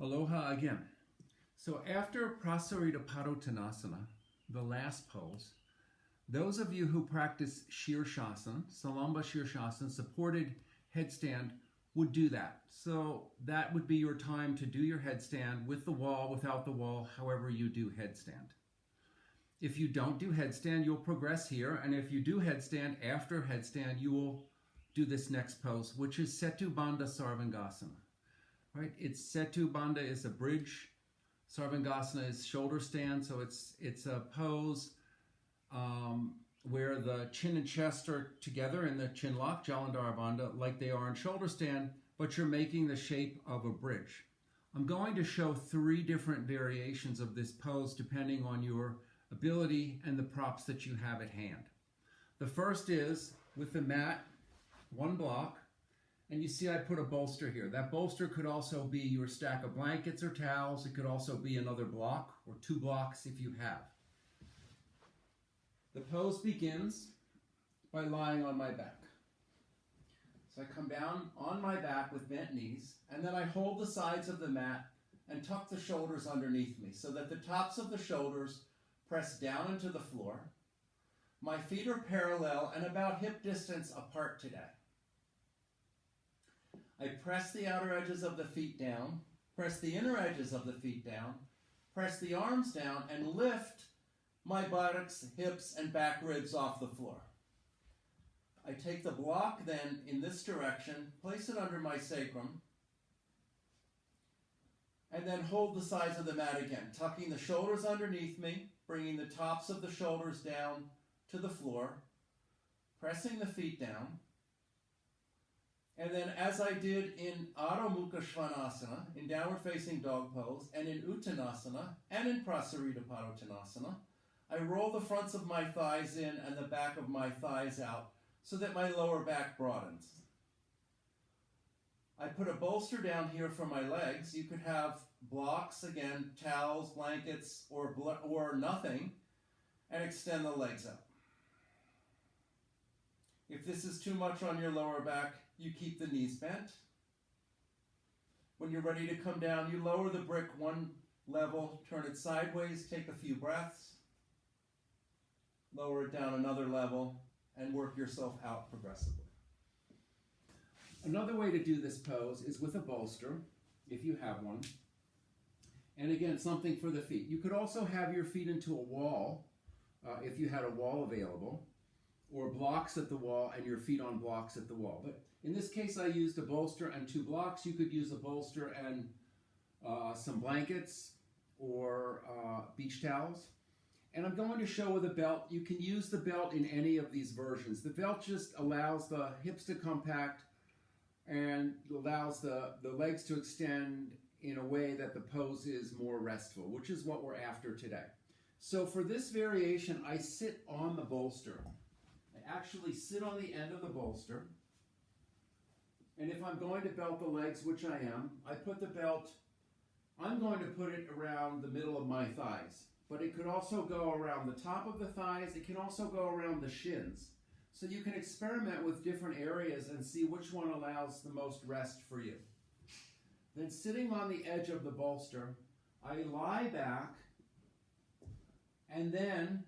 Aloha again. So after Prasarita Padottanasana, the last pose, those of you who practice Shirshasana, Salamba Shirshasana, supported headstand, would do that. So that would be your time to do your headstand with the wall, without the wall, however you do headstand. If you don't do headstand, you'll progress here, and if you do headstand, after headstand, you will do this next pose, which is Setu Bandha Sarvangasana. Right? It's Setu Bandha is a bridge. Sarvangasana is shoulder stand, so it's a pose where the chin and chest are together in the chin lock, Jalandhara Bandha, like they are in shoulder stand, but you're making the shape of a bridge. I'm going to show 3 different variations of this pose depending on your ability and the props that you have at hand. The first is with the mat, 1 block, and you see I put a bolster here. That bolster could also be your stack of blankets or towels. It could also be another block or 2 blocks if you have. The pose begins by lying on my back. So I come down on my back with bent knees, and then I hold the sides of the mat and tuck the shoulders underneath me so that the tops of the shoulders press down into the floor. My feet are parallel and about hip distance apart today. I press the outer edges of the feet down, press the inner edges of the feet down, press the arms down, and lift my buttocks, hips, and back ribs off the floor. I take the block then in this direction, place it under my sacrum, and then hold the sides of the mat again, tucking the shoulders underneath me, bringing the tops of the shoulders down to the floor, pressing the feet down. And then as I did in Adho Mukha Svanasana, in downward facing dog pose, and in Uttanasana, and in Prasarita Padottanasana, I roll the fronts of my thighs in and the back of my thighs out so that my lower back broadens. I put a bolster down here for my legs. You could have blocks, again, towels, blankets, or nothing, and extend the legs up. If this is too much on your lower back, you keep the knees bent. When you're ready to come down, you lower the brick 1 level, turn it sideways, take a few breaths, lower it down another level, and work yourself out progressively. Another way to do this pose is with a bolster, if you have one. And again, something for the feet. You could also have your feet into a wall, if you had a wall available, or blocks at the wall and your feet on blocks at the wall. But in this case, I used a bolster and 2 blocks. You could use a bolster and some blankets or beach towels. And I'm going to show with a belt. You can use the belt in any of these versions. The belt just allows the hips to compact and allows the legs to extend in a way that the pose is more restful, which is what we're after today. So for this variation, I sit on the bolster. I actually sit on the end of the bolster. And if I'm going to belt the legs, which I am, I put the belt, I'm going to put it around the middle of my thighs. But it could also go around the top of the thighs. It can also go around the shins. So you can experiment with different areas and see which one allows the most rest for you. Then sitting on the edge of the bolster, I lie back and then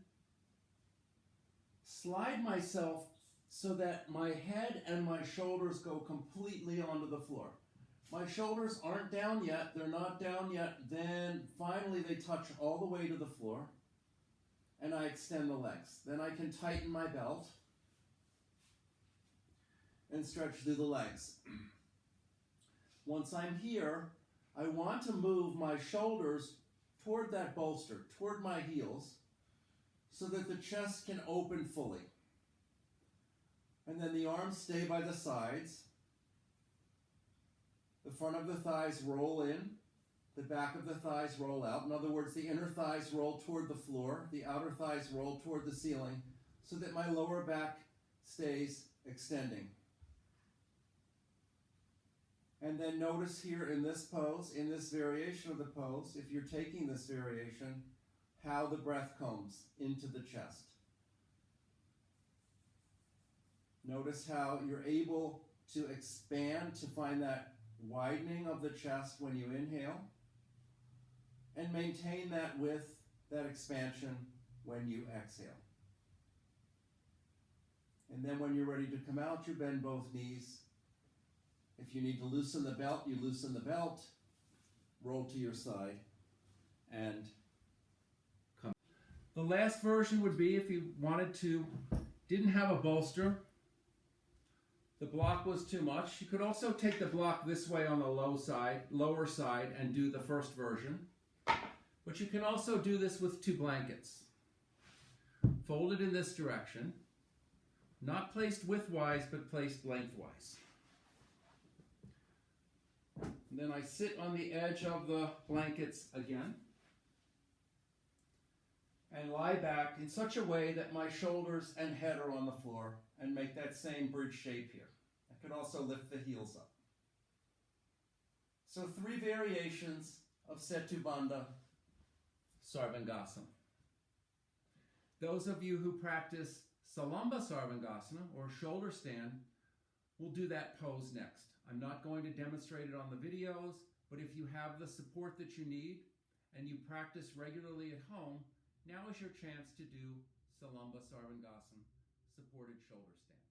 slide myself so that my head and my shoulders go completely onto the floor. My shoulders aren't down yet, they're not down yet, then finally they touch all the way to the floor, and I extend the legs. Then I can tighten my belt and stretch through the legs. Once I'm here, I want to move my shoulders toward that bolster, toward my heels, so that the chest can open fully. And then the arms stay by the sides. The front of the thighs roll in, the back of the thighs roll out. In other words, the inner thighs roll toward the floor, the outer thighs roll toward the ceiling, so that my lower back stays extending. And then notice here in this pose, in this variation of the pose, if you're taking this variation, how the breath comes into the chest. Notice how you're able to expand to find that widening of the chest when you inhale, and maintain that width, that expansion when you exhale. And then when you're ready to come out, you bend both knees. If you need to loosen the belt, you loosen the belt, roll to your side, and come. The last version would be if you didn't have a bolster, the block was too much. You could also take the block this way on the lower side, and do the first version. But you can also do this with 2 blankets. Folded in this direction, not placed widthwise, but placed lengthwise. And then I sit on the edge of the blankets again, and lie back in such a way that my shoulders and head are on the floor, and make that same bridge shape here. I could also lift the heels up. So 3 variations of Setu Bandha Sarvangasana. Those of you who practice Salamba Sarvangasana or shoulder stand will do that pose next. I'm not going to demonstrate it on the videos, but if you have the support that you need and you practice regularly at home, now is your chance to do Salamba Sarvangasana, supported shoulder stand.